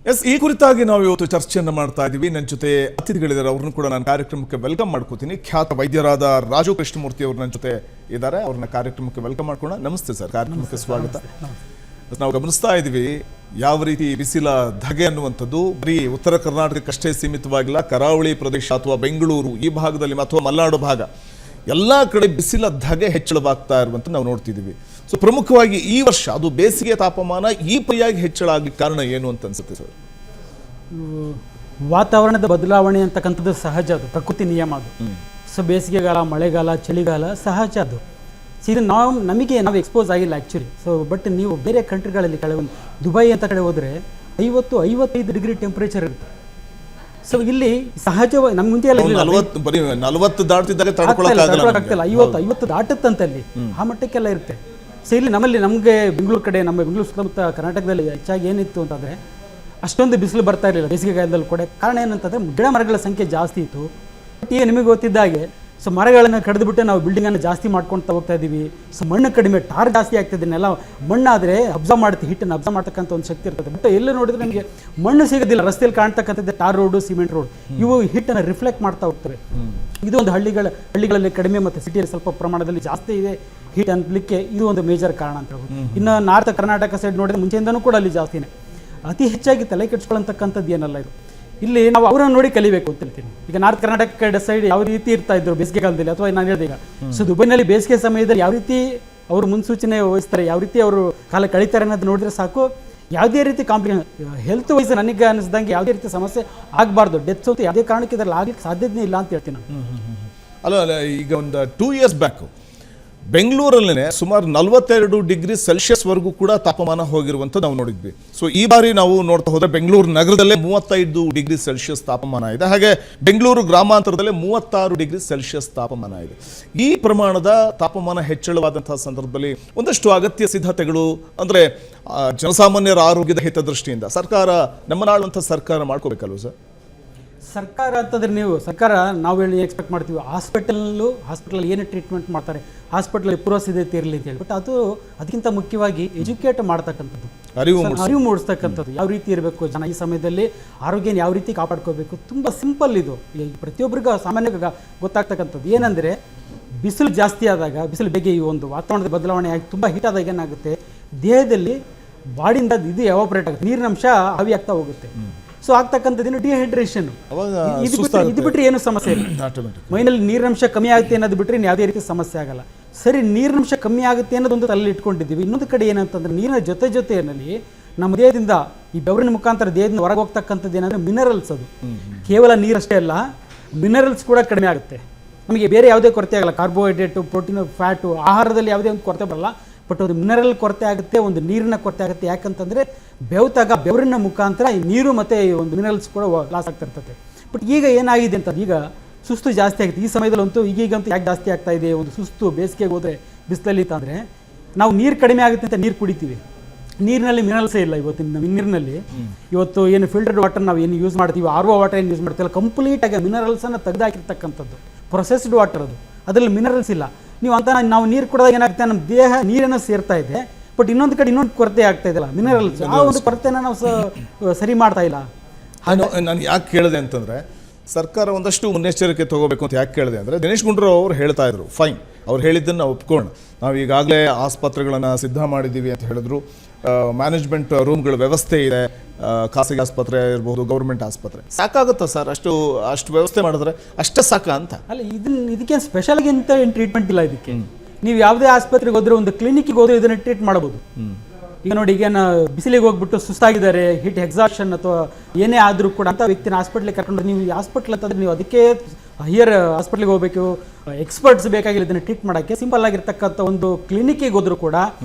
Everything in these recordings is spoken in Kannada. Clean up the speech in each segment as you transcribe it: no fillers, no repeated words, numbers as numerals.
ಎಸ್, ಈ ಕುರಿತಾಗಿ ನಾವು ಇವತ್ತು ಚರ್ಚೆಯನ್ನು ಮಾಡ್ತಾ ಇದ್ದೀವಿ. ನನ್ನ ಜೊತೆ ಅತಿಥಿಗಳಿದ್ದಾರೆ, ಅವ್ರನ್ನು ಕೂಡ ನಾನು ಕಾರ್ಯಕ್ರಮಕ್ಕೆ ವೆಲ್ಕಮ್ ಮಾಡ್ಕೋತೀನಿ. ಖ್ಯಾತ ವೈದ್ಯರಾದ ರಾಜು ಕೃಷ್ಣಮೂರ್ತಿ ಅವರು ನನ್ನ ಜೊತೆ ಇದ್ದಾರೆ, ಅವ್ರನ್ನ ಕಾರ್ಯಕ್ರಮಕ್ಕೆ ವೆಲ್ಕಮ್ ಮಾಡ್ಕೋಣ. ನಮಸ್ತೆ ಸರ್, ಕಾರ್ಯಕ್ರಮಕ್ಕೆ ಸ್ವಾಗತ. ನಾವು ಗಮನಿಸ್ತಾ ಇದ್ದೀವಿ ಯಾವ ರೀತಿ ಬಿಸಿಲ ಧಗೆ ಅನ್ನುವಂಥದ್ದು ಬರೀ ಉತ್ತರ ಕರ್ನಾಟಕಕ್ಕಷ್ಟೇ ಸೀಮಿತವಾಗಿಲ್ಲ, ಕರಾವಳಿ ಪ್ರದೇಶ ಅಥವಾ ಬೆಂಗಳೂರು ಈ ಭಾಗದಲ್ಲಿ ಅಥವಾ ಮಲೆನಾಡು ಭಾಗ ಎಲ್ಲ ಕಡೆ ಬಿಸಿಲ ಧಗೆ ಹೆಚ್ಚಳವಾಗ್ತಾ ಇರುವಂತ ನಾವು ನೋಡ್ತಿದ್ದೀವಿ. ಸೊ ಪ್ರಮುಖವಾಗಿ ಈ ವರ್ಷ ಅದು ಬೇಸಿಗೆ ತಾಪಮಾನ ಈ ಪರ್ಯಾಗಿ ಹೆಚ್ಚಳ ಆಗಲಿಕ್ಕೆ ಕಾರಣ ಏನು ಅಂತ ಅನ್ಸುತ್ತೆ ಸರ್? ವಾತಾವರಣದ ಬದಲಾವಣೆ ಅಂತಕ್ಕಂಥದ್ದು ಸಹಜ, ಅದು ಪ್ರಕೃತಿ ನಿಯಮ ಅದು. ಸೊ ಬೇಸಿಗೆಗಾಲ, ಮಳೆಗಾಲ, ಚಳಿಗಾಲ ಸಹಜ ಅದು. ಸೊ ಇದು ನಾವು ಎಕ್ಸ್ಪೋಸ್ ಆಗಿಲ್ಲ ಆ್ಯಕ್ಚುಲಿ. ಸೊ ಬಟ್ ನೀವು ಬೇರೆ ಕಂಟ್ರಿಗಳಲ್ಲಿ ಕೆಲವೊಂದು ದುಬೈ ಅಂತ ಕಡೆ ಹೋದರೆ 50-55 ಡಿಗ್ರಿ ಟೆಂಪ್ರೇಚರ್ ಇರುತ್ತೆ. ಸೊ ಇಲ್ಲಿ ಸಹಜವಾಗಿ ನಮ್ಮ ಮುಂಚೆ ಎಲ್ಲ 40 ದಾಟ್ತಿದ್ದಾಗ ಆಗ್ತಿಲ್ಲ, 50 ದಾಟುತ್ತಂತಲ್ಲಿ ಆ ಮಟ್ಟಕ್ಕೆಲ್ಲ ಇರುತ್ತೆ. ಸೊ ಇಲ್ಲಿ ನಮಗೆ ಬೆಂಗಳೂರು ಕಡೆ, ನಮ್ಮ ಬೆಂಗಳೂರು ಸುತ್ತಮುತ್ತ ಕರ್ನಾಟಕದಲ್ಲಿ ಹೆಚ್ಚಾಗಿ ಏನಿತ್ತು ಅಂತಂದರೆ ಅಷ್ಟೊಂದು ಬಿಸಿಲು ಬರ್ತಾ ಇರಲಿಲ್ಲ ಬೇಸಿಗೆಗಾಲದಲ್ಲಿ ಕೂಡ. ಕಾರಣ ಏನಂತಂದರೆ ಗಿಡ ಮರಗಳ ಸಂಖ್ಯೆ ಜಾಸ್ತಿ ಇತ್ತು. ಬಟ್ ಈಗ ನಿಮಗೆ ಗೊತ್ತಿದ್ದಾಗೆ ಸೊ ಮರಗಳನ್ನು ಕಡಿದುಬಿಟ್ಟು ನಾವು ಬಿಲ್ಡಿಂಗನ್ನು ಜಾಸ್ತಿ ಮಾಡ್ಕೊಳ್ತಾ ಹೋಗ್ತಾ ಇದ್ದೀವಿ. ಸೊ ಮಣ್ಣು ಕಡಿಮೆ, ಟಾರ್ ಜಾಸ್ತಿ ಆಗ್ತದೆ. ಎಲ್ಲ ಮಣ್ಣಾದರೆ ಅಬ್ಸರ್ವ್ ಮಾಡುತ್ತೆ, ಹಿಟ್ಟನ್ನು ಅಬ್ಸರ್ವ್ ಮಾಡ್ತಕ್ಕಂಥ ಒಂದು ಶಕ್ತಿ ಇರ್ತದೆ. ಬಟ್ ಎಲ್ಲೂ ನೋಡಿದ್ರೆ ನಮಗೆ ಮಣ್ಣು ಸಿಗೋದಿಲ್ಲ. ರಸ್ತೆಯಲ್ಲಿ ಕಾಣ್ತಕ್ಕಂಥದ್ದು ಟಾರ್ ರೋಡು, ಸಿಮೆಂಟ್ ರೋಡ್, ಇವು ಹಿಟ್ಟನ್ನು ರಿಫ್ಲೆಕ್ಟ್ ಮಾಡ್ತಾ ಹೋಗ್ತವೆ. ಇದು ಒಂದು ಹಳ್ಳಿಗಳಲ್ಲಿ ಕಡಿಮೆ ಮತ್ತು ಸಿಟಿಯಲ್ಲಿ ಸ್ವಲ್ಪ ಪ್ರಮಾಣದಲ್ಲಿ ಜಾಸ್ತಿ ಇದೆ ಹೀಟ್ ಅನ್ಲಿಕ್ಕೆ ಇದು ಒಂದು ಮೇಜರ್ ಕಾರಣ ಅಂತ ಹೇಳ್ಬೋದು. ಇನ್ನು ನಾರ್ತ್ ಕರ್ನಾಟಕ ಸೈಡ್ ನೋಡಿದ್ರೆ ಮುಂಚೆಯಿಂದನೂ ಕೂಡ ಅಲ್ಲಿ ಜಾಸ್ತಿನೇ. ಅತಿ ಹೆಚ್ಚಾಗಿ ತಲೆ ಕೆಡಿಸ್ಕೊಳ್ಳೋಂಥಕ್ಕಂಥದ್ದು ಏನಲ್ಲ ಇದು. ಇಲ್ಲಿ ನಾವು ಅವರನ್ನು ನೋಡಿ ಕಲಿಬೇಕು ಅಂತ ಹೇಳ್ತೀನಿ. ಈಗ ನಾರ್ತ್ ಕರ್ನಾಟಕ ಸೈಡ್ ಯಾವ ರೀತಿ ಇರ್ತಾ ಇದ್ರು ಬೇಸಿಗೆಗಾಲದಲ್ಲಿ, ಅಥವಾ ನಾನು ಹೇಳಿದೆ ಈಗ ಸೊ ದುಬೈನಲ್ಲಿ ಬೇಸಿಗೆ ಸಮಯದಲ್ಲಿ ಯಾವ ರೀತಿ ಅವರು ಮುನ್ಸೂಚನೆ ವಹಿಸ್ತಾರೆ, ಯಾವ ರೀತಿ ಅವರು ಕಾಲ ಕಳೀತಾರೆ ಅನ್ನೋದು ನೋಡಿದ್ರೆ ಸಾಕು. ಯಾವುದೇ ರೀತಿ ಹೆಲ್ತ್ ವೈಸ್ ನನಗೆ ಅನಿಸಿದಂಗೆ ಯಾವುದೇ ರೀತಿ ಸಮಸ್ಯೆ ಆಗಬಾರ್ದು. ಡೆತ್ಸ್ ಅಂತ ಯಾವುದೇ ಕಾರಣಕ್ಕೆ ಇದರಲ್ಲಿ ಆಗ್ಲಿಕ್ಕೆ ಸಾಧ್ಯತೆ ಇಲ್ಲ ಅಂತ ಹೇಳ್ತೀನಿ ನಾನು. ಅಲ್ಲ ಈಗ ಒಂದು 2 years ಬ್ಯಾಕ್ ಬೆಂಗಳೂರಲ್ಲೇ ಸುಮಾರು 42 ಡಿಗ್ರಿ ಸೆಲ್ಸಿಯಸ್ ವರೆಗೂ ಕೂಡ ತಾಪಮಾನ ಹೋಗಿರುವಂಥದ್ದು ನಾವು ನೋಡಿದ್ವಿ. ಸೊ ಈ ಬಾರಿ ನಾವು ನೋಡ್ತಾ ಹೋದ್ರೆ ಬೆಂಗಳೂರು ನಗರದಲ್ಲೇ 35 ಡಿಗ್ರಿ ಸೆಲ್ಸಿಯಸ್ ತಾಪಮಾನ ಇದೆ. ಹಾಗೆ ಬೆಂಗಳೂರು ಗ್ರಾಮಾಂತರದಲ್ಲೇ 36 ಡಿಗ್ರಿ ಸೆಲ್ಸಿಯಸ್ ತಾಪಮಾನ ಇದೆ. ಈ ಪ್ರಮಾಣದ ತಾಪಮಾನ ಹೆಚ್ಚಳವಾದಂತಹ ಸಂದರ್ಭದಲ್ಲಿ ಒಂದಷ್ಟು ಅಗತ್ಯ ಸಿದ್ಧತೆಗಳು ಅಂದರೆ ಜನಸಾಮಾನ್ಯರ ಆರೋಗ್ಯದ ಹಿತದೃಷ್ಟಿಯಿಂದ ನಮ್ಮನಾಳುವಂಥ ಸರ್ಕಾರ ಮಾಡ್ಕೋಬೇಕಲ್ವ ಸರ್? ಸರ್ಕಾರ ಅಂತಂದ್ರೆ ನಾವು ಹೇಳಿ ಎಕ್ಸ್ಪೆಕ್ಟ್ ಮಾಡ್ತೀವಿ ಹಾಸ್ಪಿಟಲ್ ಏನು ಟ್ರೀಟ್ಮೆಂಟ್ ಮಾಡ್ತಾರೆ, ಹಾಸ್ಪಿಟಲ್ ಪೂರ್ವ ಸಿದ್ಧತೆ ಇರಲಿ ಅಂತ ಹೇಳಿ. ಬಟ್ ಅದಕ್ಕಿಂತ ಮುಖ್ಯವಾಗಿ ಎಜುಕೇಟ್ ಮಾಡ್ತಕ್ಕಂಥದ್ದು, ಅರಿವು ಮೂಡಿಸ್ತಕ್ಕಂಥದ್ದು. ಯಾವ ರೀತಿ ಇರಬೇಕು ಜನ ಈ ಸಮಯದಲ್ಲಿ, ಆರೋಗ್ಯನ ಯಾವ ರೀತಿ ಕಾಪಾಡ್ಕೋಬೇಕು. ತುಂಬ ಸಿಂಪಲ್ ಇದು, ಪ್ರತಿಯೊಬ್ಬರಿಗೂ ಸಾಮಾನ್ಯವಾಗಿ ಗೊತ್ತಾಗ್ತಕ್ಕಂಥದ್ದು. ಏನಂದರೆ ಬಿಸಿಲು ಜಾಸ್ತಿ ಆದಾಗ, ಬಿಸಿಲು ಬೇಗ ಈ ಒಂದು ವಾತಾವರಣದ ಬದಲಾವಣೆ ಆಗಿ ತುಂಬ ಹೀಟ್ ಆದಾಗ ಏನಾಗುತ್ತೆ, ದೇಹದಲ್ಲಿ ಬಾಡಿಯಿಂದ ಇದು ಎವಾಪರೇಟ್ ಆಗುತ್ತೆ, ನೀರಿನ ಅಂಶ ಆವಿ ಆಗ್ತಾ ಹೋಗುತ್ತೆ. ಸೊ ಆಗ್ತಕ್ಕಂಥದ್ದೇನು ಡಿಹೈಡ್ರೇಷನ್. ಇದು ಬಿಟ್ಟರೆ ಏನು ಸಮಸ್ಯೆ ಇಲ್ಲ. ಮೈನಲ್ಲಿ ನೀರಿನಂಶ ಕಮ್ಮಿ ಆಗುತ್ತೆ ಅನ್ನೋದು ಬಿಟ್ಟರೆ ಯಾವುದೇ ರೀತಿ ಸಮಸ್ಯೆ ಆಗಲ್ಲ. ಸರಿ, ನೀರಿನಂಶ ಕಮ್ಮಿ ಆಗುತ್ತೆ ಅನ್ನೋದೊಂದು ತಲೆಯಲ್ಲಿ ಇಟ್ಕೊಂಡಿದ್ದೀವಿ. ಇನ್ನೊಂದು ಕಡೆ ಏನಂತಂದ್ರೆ ನೀರಿನ ಜೊತೆಯಲ್ಲಿ ನಮ್ಮ ದೇಹದಿಂದ ಈ ಬೆವರಿನ ಮುಖಾಂತರ ದೇಹದಿಂದ ಹೊರಗೆ ಹೋಗ್ತಕ್ಕಂಥದ್ದು ಏನಂದರೆ ಮಿನರಲ್ಸ್. ಅದು ಕೇವಲ ನೀರಷ್ಟೇ ಅಲ್ಲ, ಮಿನರಲ್ಸ್ ಕೂಡ ಕಡಿಮೆ ಆಗುತ್ತೆ. ನಮಗೆ ಬೇರೆ ಯಾವುದೇ ಕೊರತೆ ಆಗಲ್ಲ, ಕಾರ್ಬೋಹೈಡ್ರೇಟು, ಪ್ರೋಟೀನು, ಫ್ಯಾಟು, ಆಹಾರದಲ್ಲಿ ಯಾವುದೇ ಒಂದು ಕೊರತೆ ಬರಲ್ಲ. ಬಟ್ ಒಂದು ಮಿನರಲ್ ಕೊರತೆ ಆಗುತ್ತೆ, ಒಂದು ನೀರಿನ ಕೊರತೆ ಆಗುತ್ತೆ. ಯಾಕಂತಂದರೆ ಬೆವರಿನ ಮುಖಾಂತರ ಈ ನೀರು ಮತ್ತು ಈ ಒಂದು ಮಿನರಲ್ಸ್ ಕೂಡ ಲಾಸ್ ಆಗ್ತಿರ್ತದೆ. ಬಟ್ ಈಗ ಏನಾಗಿದೆ ಅಂತ, ಈಗ ಸುಸ್ತು ಜಾಸ್ತಿ ಆಗುತ್ತೆ ಈ ಸಮಯದಲ್ಲಂತೂ. ಈಗಂತೂ ಯಾಕೆ ಜಾಸ್ತಿ ಆಗ್ತಾ ಇದೆ, ಒಂದು ಸುಸ್ತು ಬೇಸಿಗೆಗೆ ಹೋದರೆ ಬಿಸಿಲಲ್ಲಿ ಅಂತಂದರೆ ನಾವು ನೀರು ಕಡಿಮೆ ಆಗುತ್ತೆ ಅಂತ ನೀರು ಕುಡಿತೀವಿ. ನೀರಿನಲ್ಲಿ ಮಿನರಲ್ಸೇ ಇಲ್ಲ ಇವತ್ತಿನ ನೀರಿನಲ್ಲಿ. ಇವತ್ತು ಏನು ಫಿಲ್ಟರ್ಡ್ ವಾಟರ್ ನಾವು ಏನು ಯೂಸ್ ಮಾಡ್ತೀವಿ, RO ವಾಟರ್ ಏನು ಯೂಸ್ ಮಾಡ್ತೀವಲ್ಲ, ಕಂಪ್ಲೀಟಾಗಿ ಮಿನರಲ್ಸನ್ನು ತೆಗೆದಾಕಿರ್ತಕ್ಕಂಥದ್ದು ಪ್ರೊಸೆಸ್ಡ್ ವಾಟರ್. ಅದರಲ್ಲಿ ಮಿನರಲ್ಸ್ ಇಲ್ಲ. ನಾವು ನೀರು ಕುಡಿದಾಗ ಏನಾಗುತ್ತೆ, ನಮ್ಮ ದೇಹ ನೀರನ್ನು ಸೇರ್ತಾ ಇದೆ. ಬಟ್ ಇನ್ನೊಂದು ಕಡೆ ಇನ್ನೊಂದು ಕೊರತೆ ಆಗ್ತಾ ಇದೆಯಲ್ಲ, ಮಿನರಲ್ಸ್. ಆ ಒಂದು ಕೊರತೆನ ನಾವು ಸರಿ ಮಾಡ್ತಾ ಇಲ್ಲ. ನಾನು ಯಾಕೆ ಕೇಳಿದೆ ಅಂತಂದರೆ, ಸರ್ಕಾರ ಒಂದಷ್ಟು ಮುನ್ನೆಚ್ಚರಿಕೆ ತಗೋಬೇಕು ಅಂತ ಯಾಕೆ ಕೇಳಿದೆ ಅಂದರೆ, ದಿನೇಶ್ ಗುಂಡೂರಾವ್ ಅವರು ಹೇಳ್ತಾ ಇದ್ರು, ಫೈನ್, ಅವ್ರು ಹೇಳಿದ್ದನ್ನು ನಾವು ಒಪ್ಕೊಳ್ಳೋಣ, ನಾವು ಈಗಾಗಲೇ ಆಸ್ಪತ್ರೆಗಳನ್ನು ಸಿದ್ಧ ಮಾಡಿದ್ದೀವಿ ಅಂತ ಹೇಳಿದ್ರು. ಮ್ಯಾನೇಜ್ಮೆಂಟ್ ರೂಮ್ಗಳ ವ್ಯವಸ್ಥೆ ಇದೆ, ಖಾಸಗಿ ಆಸ್ಪತ್ರೆ ಇರ್ಬೋದು, ಗೌರ್ಮೆಂಟ್ ಆಸ್ಪತ್ರೆ. ಸಾಕಾಗುತ್ತಾ ಸರ್ ಅಷ್ಟು ವ್ಯವಸ್ಥೆ ಮಾಡಿದ್ರೆ? ಅಷ್ಟೇ ಸಾಕ ಅಂತ ಅಲ್ಲ, ಇದಕ್ಕೆ ಸ್ಪೆಷಲ್ಗೆ ಅಂತ ಏನು ಟ್ರೀಟ್ಮೆಂಟ್ ಇಲ್ಲ ಇದಕ್ಕೆ. ನೀವು ಯಾವುದೇ ಆಸ್ಪತ್ರೆಗೆ ಹೋದ್ರೆ, ಒಂದು ಕ್ಲಿನಿಕ್ಗೆ ಹೋದ್ರೆ ಇದನ್ನು ಟ್ರೀಟ್ ಮಾಡಬಹುದು. ಈಗ ನೋಡಿ, ಈಗ ಬಿಸಿಲಿಗೆ ಹೋಗ್ಬಿಟ್ಟು ಸುಸ್ತಾಗಿದ್ದಾರೆ, ಹೀಟ್ ಎಕ್ಸಾಷನ್ ಅಥವಾ ಏನೇ ಆದರೂ ಕೂಡ ಅಂತ ವ್ಯಕ್ತಿನ ಹಾಸ್ಪಿಟ್ಲಿಗೆ ಕರ್ಕೊಂಡು, ನೀವು ಈ ಹಾಸ್ಪಿಟ್ಲ್ ಅಂತಂದ್ರೆ ನೀವು ಅದಕ್ಕೆ ಹೈಯರ್ ಹಾಸ್ಪಿಟ್ಲಿಗೆ ಹೋಗಬೇಕು, ಎಕ್ಸ್ಪರ್ಟ್ಸ್ ಬೇಕಾಗಿಲ್ಲ ಇದನ್ನು ಟ್ರೀಟ್ ಮಾಡೋಕ್ಕೆ. ಸಿಂಪಲ್ ಆಗಿರ್ತಕ್ಕಂಥ ಒಂದು ಕ್ಲಿನಿಕ್ಕಿಗೆ ಹೋದ್ರು ಕೂಡ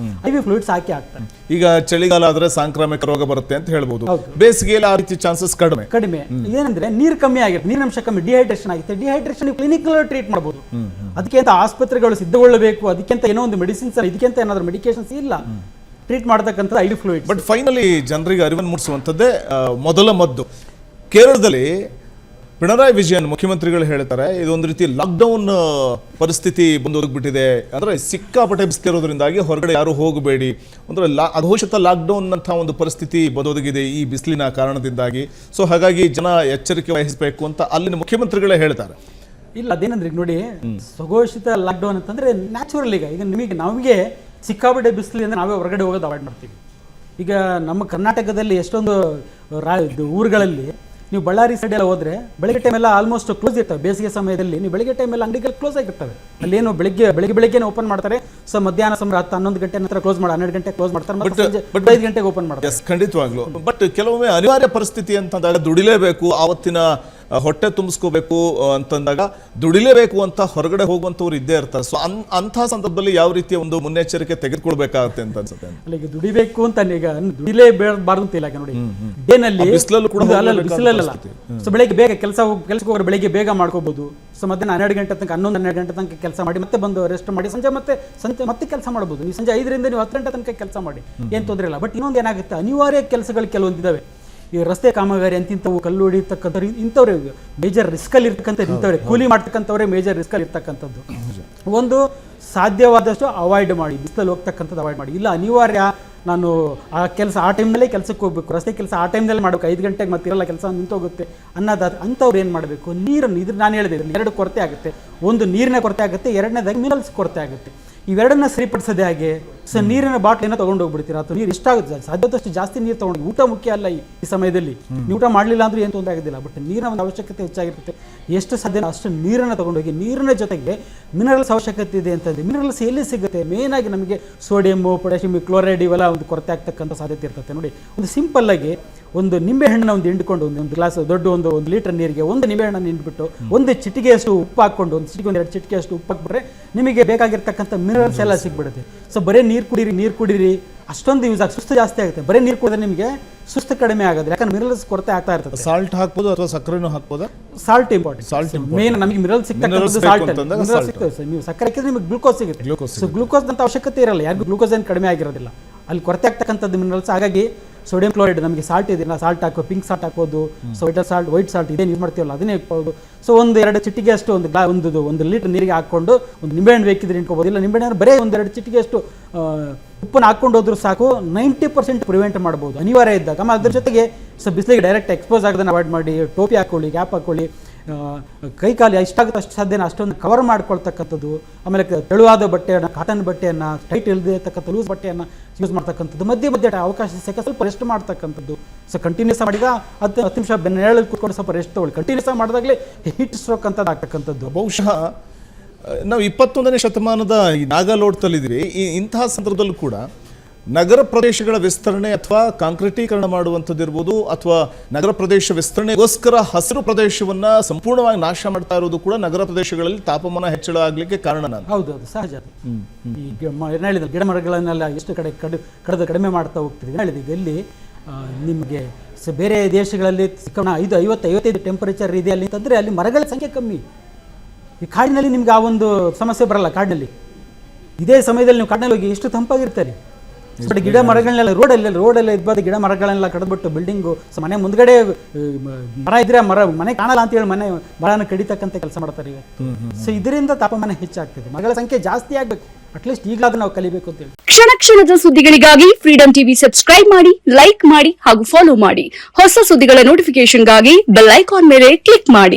IV ಫ್ಲೂಯಿಡ್ಸ್ ಹಾಕಿ ಆಗ್ತಾರೆ. ಈಗ ಚಳಿಗಾಲ ಆದರೆ ಸಾಂಕ್ರಾಮಿಕ ರೋಗ ಬರುತ್ತೆ ಅಂತ ಹೇಳ್ಬೋದು, ಬೇಸಿಗೆಯಲ್ಲಿ ಆ ರೀತಿ ಚಾನ್ಸಸ್ ಕಡಿಮೆ. ಏನಂದ್ರೆ ನೀರು ಕಮ್ಮಿ ಆಗಿರುತ್ತೆ, ನೀರಿನಂಶ ಕಮ್ಮಿ, ಡಿಹೈಡ್ರೇಷನ್ ಆಗುತ್ತೆ. ಡಿಹೈಡ್ರೇಷನ್ ಕ್ಲಿನಿಕ್ ಟ್ರೀಟ್ ಮಾಡಬಹುದು. ಅದಕ್ಕಿಂತ ಆಸ್ಪತ್ರೆಗಳು ಸಿದ್ಧಗೊಳ್ಳಬೇಕು, ಅದಕ್ಕಿಂತ ಏನೋ ಒಂದು ಮೆಡಿಸಿನ್ಸ್, ಇದಕ್ಕಿಂತ ಏನಾದರೂ ಮೆಡಿಕೇಶನ್ಸ್ ಇಲ್ಲ ಟ್ರೀಟ್ ಮಾಡ್ತಕ್ಕಂಥದ್ದು IV ಫ್ಲೂಯಿಡ್. ಬಟ್ ಫೈನಲಿ ಜನರಿಗೆ ಅರಿವನ್ನು ಮೂಡಿಸುವಂಥದ್ದೇ ಮೊದಲ ಮದ್ದು. ಕೇರಳದಲ್ಲಿ ಪಿಣರಾಯಿ ವಿಜಯನ್ ಮುಖ್ಯಮಂತ್ರಿಗಳು ಹೇಳ್ತಾರೆ ಇದೊಂದು ರೀತಿ ಲಾಕ್ಡೌನ್ ಪರಿಸ್ಥಿತಿ ಬಂದೊದಗ್ಬಿಟ್ಟಿದೆ, ಅಂದ್ರೆ ಸಿಕ್ಕಾಪಟ್ಟೆ ಬಿಸಿಲಿರೋದ್ರಿಂದಾಗಿ ಹೊರಗಡೆ ಯಾರು ಹೋಗಬೇಡಿ, ಅಂದ್ರೆ ಅಘೋಷಿತ ಲಾಕ್ಡೌನ್ ಅಂತ ಒಂದು ಪರಿಸ್ಥಿತಿ ಬಂದೊದಗಿದೆ ಈ ಬಿಸಿಲಿನ ಕಾರಣದಿಂದಾಗಿ. ಸೊ ಹಾಗಾಗಿ ಜನ ಎಚ್ಚರಿಕೆ ವಹಿಸಬೇಕು ಅಂತ ಅಲ್ಲಿನ ಮುಖ್ಯಮಂತ್ರಿಗಳೇ ಹೇಳ್ತಾರೆ. ಇಲ್ಲ ಅದೇನಂದ್ರೆ ಈಗ ನೋಡಿ, ಸ್ವಘೋಷಿತ ಲಾಕ್ಡೌನ್ ಅಂತಂದ್ರೆ ನ್ಯಾಚುರಲ್ ಈಗ ನಮಗೆ ಸಿಕ್ಕಾಪಟ್ಟೆ ಬಿಸಿಲು ಅಂದ್ರೆ ನಾವೇ ಹೊರಗಡೆ ಹೋಗೋದು ಅವಾಯ್ಡ್ ಮಾಡ್ತೀವಿ. ಈಗ ನಮ್ಮ ಕರ್ನಾಟಕದಲ್ಲಿ ಎಷ್ಟೊಂದು ಊರುಗಳಲ್ಲಿ ನೀವು ಬಳ್ಳಾರಿ ಸೈಡ್ ಎಲ್ಲ ಹೋದ್ರೆ ಬೆಳಗ್ಗೆ ಟೈಮ್ ಎಲ್ಲ ಆಲ್ಮೋಸ್ಟ್ ಕ್ಲೋಸ್ ಇರ್ತವೆ. ಬೇಸಿಗೆ ಸಮಯದಲ್ಲಿ ನೀವು ಬೆಳಗ್ಗೆ ಟೈಮ್ ಎಲ್ಲ ಅಂಗಡಿಗಳು ಕ್ಲೋಸ್ ಆಗಿರ್ತವೆ. ಅಲ್ಲೇನು ಬೆಳಗ್ಗೆ ಓಪನ್ ಮಾಡ್ತಾರೆ. ಸೊ ಮಧ್ಯಾಹ್ನ ಸಮಯ 10-11 ಗಂಟೆ ನಂತರ ಕ್ಲೋಸ್ ಮಾಡಿ 12 ಗಂಟೆ ಕ್ಲೋಸ್ ಮಾಡ್ತಾರೆ, ಮತ್ತೆ 5 ಗಂಟೆಗೆ ಓಪನ್ ಮಾಡ್ತಾರೆ. ಖಂಡಿತವಾಗ್ಲು. ಬಟ್ ಕೆಲವೊಮ್ಮೆ ಅನಿವಾರ್ಯ ಪರಿಸ್ಥಿತಿ ಅಂತಂದಾಗ ದುಡಿಲೇಬೇಕು, ಆವತ್ತಿನ ಹೊಟ್ಟೆ ತುಂಬಿಸ್ಕೋಬೇಕು ಅಂತಂದಾಗ ದುಡಿಲೇಬೇಕು ಅಂತ ಹೊರಗಡೆ ಹೋಗುವಂತವ್ರು ಇದ್ದೇ ಇರ್ತಾರೆ. ಸೊ ಅಂತಹ ಸಂದರ್ಭದಲ್ಲಿ ಯಾವ ರೀತಿಯ ಒಂದು ಮುನ್ನೆಚ್ಚರಿಕೆ ತೆಗೆದುಕೊಳ್ಬೇಕಾಗುತ್ತೆ ಅಂತ ಅನ್ಸುತ್ತೆ? ಅಲ್ಲ ಈಗ ದುಡಿಬೇಕು ಅಂತ ಈಗ ದುಡಿಲೇಬಾರ್ದು ಅಂತ ಇಲ್ಲ ನೋಡಿ. ಡೇನಲ್ಲಿ ಬಿಸಿಲಲ್ಲೂ ಕೂಡ ಬಿಸಿಲಲ್ಲ. ಸೊ ಬೆಳಗ್ಗೆ ಬೇಗ ಕೆಲಸಕ್ಕೆ ಹೋಗೋರು ಬೆಳಗ್ಗೆ ಬೇಗ ಮಾಡ್ಕೋಬಹುದು. ಸೊ ಮಧ್ಯಾಹ್ನ 12 ಗಂಟೆ ತನಕ 11-12 ಗಂಟೆ ತನಕ ಕೆಲಸ ಮಾಡಿ ಮತ್ತೆ ಬಂದು ರೆಸ್ಟ್ ಮಾಡಿ ಸಂಜೆ ಮತ್ತೆ ಕೆಲಸ ಮಾಡಬಹುದು. ನೀವು ಸಂಜೆ 5ರಿಂದ ನೀವು 10 ಗಂಟೆ ತನಕ ಕೆಲಸ ಮಾಡಿ, ಏನ್ ತೊಂದರೆ ಇಲ್ಲ. ಬಟ್ ಇನ್ನೊಂದು ಏನಾಗುತ್ತೆ, ಅನಿವಾರ್ಯ ಕೆಲಸಗಳು ಕೆಲವೊಂದಿದ್ದಾವೆ. ಈ ರಸ್ತೆ ಕಾಮಗಾರಿ ಅಂತಿಂತವು, ಕಲ್ಲು ಹೊಡಿತಕ್ಕಂಥವ್ರು ಇಂಥವ್ರೆ ಮೇಜರ್ ರಿಸ್ಕಲ್ಲಿ ಇರ್ತಕ್ಕಂಥದ್ದು, ಇಂಥವ್ರೆ ಕೂಲಿ ಮಾಡ್ತಕ್ಕಂಥವ್ರೆ ಮೇಜರ್ ರಿಸ್ಕಲ್ಲಿ ಇರ್ತಕ್ಕಂಥದ್ದು. ಒಂದು ಸಾಧ್ಯವಾದಷ್ಟು ಅವಾಯ್ಡ್ ಮಾಡಿ, ಬಿಸಿಲಲ್ಲಿ ಹೋಗ್ತಕ್ಕಂಥದ್ದು ಅವಾಯ್ಡ್ ಮಾಡಿ. ಇಲ್ಲ ಅನಿವಾರ್ಯ ನಾನು ಆ ಕೆಲಸ ಆ ಟೈಮ್ನಲ್ಲೇ ಕೆಲಸಕ್ಕೆ ಹೋಗ್ಬೇಕು, ರಸ್ತೆ ಕೆಲಸ ಆ ಟೈಮ್ನಲ್ಲಿ ಮಾಡಬೇಕು, 5 ಗಂಟೆಗೆ ಮತ್ತೆ ಇರಲ್ಲ ಕೆಲಸ ನಿಂತೋಗುತ್ತೆ ಅನ್ನೋದಾದ್ರೆ ಅಂಥವ್ರು ಏನು ಮಾಡಬೇಕು, ನೀರನ್ನು ಇದ್ರ ನಾನು ಹೇಳಿದೆ 2 ಕೊರತೆ ಆಗುತ್ತೆ. ಒಂದು ನೀರಿನ ಕೊರತೆ ಆಗುತ್ತೆ, ಎರಡನೇದಾಗಿ ಮಿನರಲ್ಸ್ ಕೊರತೆ ಆಗುತ್ತೆ. ಇವೆರಡನ್ನ ಸರಿಪಡಿಸೋದೇ ಹಾಗೆ. ಸೊ ನೀರಿನ ಬಾಟ್ಲಿನ ತೊಗೊಂಡು ಹೋಗ್ಬಿಡ್ತೀರಾ, ಅಥವಾ ನೀರು ಇಷ್ಟಾಗುತ್ತೆ ಸಾಧ್ಯದಷ್ಟು ಜಾಸ್ತಿ ನೀರು ತೊಗೊಂಡು. ಊಟ ಮುಖ್ಯ ಅಲ್ಲ ಈ ಸಮಯದಲ್ಲಿ. ನೀವು ಊಟ ಮಾಡಲಿಲ್ಲ ಅಂದ್ರೆ ಏನು ತೊಂದರೆ ಆಗೋದಿಲ್ಲ. ಬಟ್ ನೀರಿನ ಒಂದು ಅವಶ್ಯಕತೆ ಹೆಚ್ಚಾಗಿರುತ್ತೆ. ಎಷ್ಟು ಸಾಧ್ಯ ಅಷ್ಟು ನೀರನ್ನು ತೊಗೊಂಡೋಗಿ, ನೀರಿನ ಜೊತೆಗೆ ಮಿನರಲ್ಸ್ ಅವಶ್ಯಕತೆ ಇದೆ ಅಂತಂದರೆ ಮಿನರಲ್ಸ್ ಎಲ್ಲಿ ಸಿಗುತ್ತೆ? ಮೇನಾಗಿ ನಮಗೆ ಸೋಡಿಯಮ್ಮು, ಪೊಟ್ಯಾಷಿಯಮ್, ಕ್ಲೋರೈಡ್ ಇವೆಲ್ಲ ಒಂದು ಕೊರತೆ ಆಗ್ತಕ್ಕಂಥ ಸಾಧ್ಯತೆ ಇರ್ತದೆ. ನೋಡಿ, ಒಂದು ಸಿಂಪಲ್ ಆಗಿ ಒಂದು ನಿಂಬೆಹಣ್ಣನ್ನು ಒಂದು ಹಿಂಡ್ಕೊಂಡು ಒಂದು ಗ್ಲಾಸ್ ದೊಡ್ಡ ಒಂದು ಲೀಟರ್ ನೀರಿಗೆ ಒಂದು ನಿಂಬೆಹಣ್ಣನ್ನು ಹಿಂಡ್ಬಿಟ್ಟು ಒಂದು ಚಿಟಿಗೆಯಷ್ಟು ಉಪ್ಪು ಹಾಕ್ಕೊಂಡು, ಒಂದು ಚಿಟಿಗೆ 2 ಚಿಟಿಕೆಯಷ್ಟು ಉಪ್ಪು ಹಾಕ್ಬಿಟ್ರೆ ನಿಮಗೆ ಬೇಕಾಗಿರ್ತಕ್ಕಂಥ ಮಿನರಲ್ಸ್ ಎಲ್ಲ ಸಿಗ್ಬಿಡುತ್ತೆ. ಸೊ ಬರೀ ನೀರು ಕುಡೀರಿ ಅಷ್ಟೊಂದು ಯೂಸ್ ಆಗಿ ಸುಸ್ತು ಜಾಸ್ತಿ ಆಗುತ್ತೆ. ಬರೀ ನೀರು ಕುಡಿದ್ರೆ ನಿಮಗೆ ಸುಸ್ತು ಕಡಿಮೆ ಆಗೋದು, ಯಾಕಂದ್ರೆ ಮಿನರಲ್ಸ್ ಕೊರತೆ ಆಗ್ತಾ ಇರ್ತದೆ. ಸಾಲ್ಟ್ ಹಾಕ್ಬೋದು ಅಥವಾ ಸಕ್ಕರೆನೂ ಹಾಕ್ಬೋದಾ? Salt important. ಮೇನ್ ನಮಗೆ ಮಿನರಲ್ಸ್ ಸಿಗ್ತಕ್ಕಂಥದ್ದು ಸಾಲ್ಟ್ ಸಿಗ್ತದೆ ಸರ್. ನೀವು ಸಕ್ಕರೆ ಹಾಕಿದ್ರೆ ನಿಮಗೆ ಗ್ಲೂಕೋಸ್ ಸಿಗುತ್ತೆ. ಸೊ ಗ್ಲೂಕೋಸ್ ಅಂತ ಅವಶ್ಯಕತೆ ಇರಲ್ಲ, ಯಾರಿಗೂ ಗ್ಲೂಕೋಸ್ ಏನು ಕಡಿಮೆ ಆಗಿರೋದಿಲ್ಲ. ಅಲ್ಲಿ ಕೊರತೆ ಆಗ್ತಕ್ಕಂಥದ್ದು ಮಿನರಲ್ಸ್. ಹಾಗಾಗಿ ಸೋಡಿಯಂ ಕ್ಲೋರೈಡ್ ನಮಗೆ ಸಾಲ್ಟ್ ಇದೆ, ಸಾಲ್ಟ್ ಹಾಕೋ, ಪಿಂಕ್ ಸಾಲ್ಟ್ ಹಾಕೋದು, ವೈಟ್ ಸಾಲ್ಟ್ ಇದೇನು ಯೂಸ್ ಮಾಡ್ತೀವಲ್ಲ ಅದನ್ನೇ ಹಾಕ್ಬೋದು. ಸೊ 1-2 ಚಿಟಿಗೆ ಅಷ್ಟು ಒಂದು ಲೀಟರ್ ನೀರಿಗೆ ಹಾಕ್ಕೊಂಡು ಒಂದು ನಿಂಬೆಹಣ್ಣು ಬೇಕಿದ್ರೆ ಇಟ್ಕೋಬೋದು. ಇಲ್ಲ ನಿಂಬೆಹಣ್ಣು ಬರೀ 1-2 ಚಿಟಿಗೆ ಅಷ್ಟು ಉಪ್ಪನ್ನು ಹಾಕೊಂಡು ಹೋದ್ರೂ ಸಾಕು, 90% ಪ್ರಿವೆಂಟ್ ಮಾಡ್ಬೋದು ಅನಿವಾರ್ಯ ಇದ್ದಾಗ. ಆಮೇಲೆ ಅದ್ರ ಜೊತೆಗೆ ಸೊ ಬಿಸಿಲಿಗೆ ಡೈರೆಕ್ಟ್ ಎಕ್ಸ್ಪೋಸ್ ಆಗೋದನ್ನು ಅವಾಯ್ಡ್ ಮಾಡಿ, ಟೋಪಿ ಹಾಕೊಳ್ಳಿ, ಕ್ಯಾಪ್ ಹಾಕೊಳ್ಳಿ, ಕೈ ಕಾಲು ಎಷ್ಟಾಗುತ್ತೆ ಅಷ್ಟು ಸಾಧ್ಯನ ಅಷ್ಟೊಂದು ಕವರ್ ಮಾಡ್ಕೊಳ್ತಕ್ಕಂಥದ್ದು. ಆಮೇಲೆ ತೆಳುವಾದ ಬಟ್ಟೆಯನ್ನು, ಕಾಟನ್ ಬಟ್ಟೆಯನ್ನು, ಟೈಟ್ ಇಲ್ಲದೆ ಇರ್ತಕ್ಕಂಥ ಲೂಸ್ ಬಟ್ಟೆಯನ್ನು ಯೂಸ್ ಮಾಡ್ತಕ್ಕಂಥದ್ದು. ಮಧ್ಯೆ ಅವಕಾಶ ಸಿಕ್ಕ ಸ್ವಲ್ಪ ರೆಸ್ಟ್ ಮಾಡ್ತಕ್ಕಂಥದ್ದು. ಸೊ ಕಂಟಿನ್ಯೂಸ್ ಮಾಡಿದ 10 ನಿಮಿಷ ಬೆನ್ನೇಳಲ್ಲಿ ಕೂತ್ಕೊಂಡು ಸ್ವಲ್ಪ ರೆಸ್ಟ್ ತೊಗೊಳ್ಳಿ. ಕಂಟಿನ್ಯೂಸ್ ಮಾಡಿದಾಗಲೇ ಹೀಟ್ ಸ್ಟ್ರೋಕ್ ಅಂತ ಆಗ್ತಕ್ಕಂಥದ್ದು. ಬಹುಶಃ ನಾವು 21ನೇ ಶತಮಾನದ ಈ ನಾಗಾಲೋಟದಲ್ಲಿದ್ದೀವಿ. ಇಂತಹ ಸಂದರ್ಭದಲ್ಲೂ ಕೂಡ ನಗರ ಪ್ರದೇಶಗಳ ವಿಸ್ತರಣೆ ಅಥವಾ ಕಾಂಕ್ರೀಟೀಕರಣ ಮಾಡುವಂಥದ್ದು ಇರ್ಬೋದು, ಅಥವಾ ನಗರ ಪ್ರದೇಶ ವಿಸ್ತರಣೆಗೋಸ್ಕರ ಹಸಿರು ಪ್ರದೇಶವನ್ನ ಸಂಪೂರ್ಣವಾಗಿ ನಾಶ ಮಾಡ್ತಾ ಇರೋದು ಕೂಡ ನಗರ ಪ್ರದೇಶಗಳಲ್ಲಿ ತಾಪಮಾನ ಹೆಚ್ಚಳ ಆಗಲಿಕ್ಕೆ ಕಾರಣ. ಹೌದು, ಸಹಜ. ಹೇಳಿದ್ರೆ ಗಿಡ ಮರಗಳನ್ನೆಲ್ಲ ಎಷ್ಟು ಕಡಿಮೆ ಮಾಡ್ತಾ ಹೋಗ್ತಿದ್ದೀವಿ ಹೇಳಿದೆ. ಇಲ್ಲಿ ನಿಮಗೆ ಬೇರೆ ದೇಶಗಳಲ್ಲಿ 50-55 ಟೆಂಪರೇಚರ್ ಇದೆ ಅಲ್ಲಿ ಅಂತಂದರೆ ಅಲ್ಲಿ ಮರಗಳ ಸಂಖ್ಯೆ ಕಮ್ಮಿ. ಈ ಕಾಡಿನಲ್ಲಿ ನಿಮ್ಗೆ ಆ ಒಂದು ಸಮಸ್ಯೆ ಬರಲ್ಲ. ಕಾಡಿನಲ್ಲಿ ಇದೇ ಸಮಯದಲ್ಲಿ ನೀವು ಕಾಡಿನಲ್ಲಿ ಹೋಗಿ ಎಷ್ಟು ತಂಪಾಗಿರ್ತಾರೆ. ಬಟ್ ಗಿಡ ಮರಗಳನ್ನೆಲ್ಲ ರೋಡಲ್ಲಿ ಇದ್ಬೋದು, ಗಿಡ ಮರಗಳನ್ನೆಲ್ಲ ಕಡಿದ್ಬಿಟ್ಟು ಬಿಲ್ಡಿಂಗು ಮನೆ ಮುಂದ್ಗಡೆ ಮರ ಇದ್ರೆ ಮನೆ ಕಾಣಲ್ಲ ಅಂತ ಹೇಳಿ ಮರನ ಕಡಿತಕ್ಕಂಥ ಕೆಲಸ ಮಾಡ್ತಾರೆ ಇವತ್ತು. ಸೊ ಇದರಿಂದ ತಾಪಮಾನ ಹೆಚ್ಚಾಗ್ತದೆ. ಮರಗಳ ಸಂಖ್ಯೆ ಜಾಸ್ತಿ ಆಗ್ಬೇಕು. ಅಟ್ಲೀಸ್ಟ್ ಈಗಲಾದ್ರೂ ನಾವು ಕಲಿಬೇಕು ಅಂತ ಹೇಳಿ. ಕ್ಷಣದ ಸುದ್ದಿಗಳಿಗಾಗಿ ಫ್ರೀಡಂ ಟಿವಿ ಸಬ್ಸ್ಕ್ರೈಬ್ ಮಾಡಿ, ಲೈಕ್ ಮಾಡಿ ಹಾಗೂ ಫಾಲೋ ಮಾಡಿ. ಹೊಸ ಸುದ್ದಿಗಳ ನೋಟಿಫಿಕೇಶನ್ಗಾಗಿ ಬೆಲ್ ಐಕಾನ್ ಮೇಲೆ ಕ್ಲಿಕ್ ಮಾಡಿ.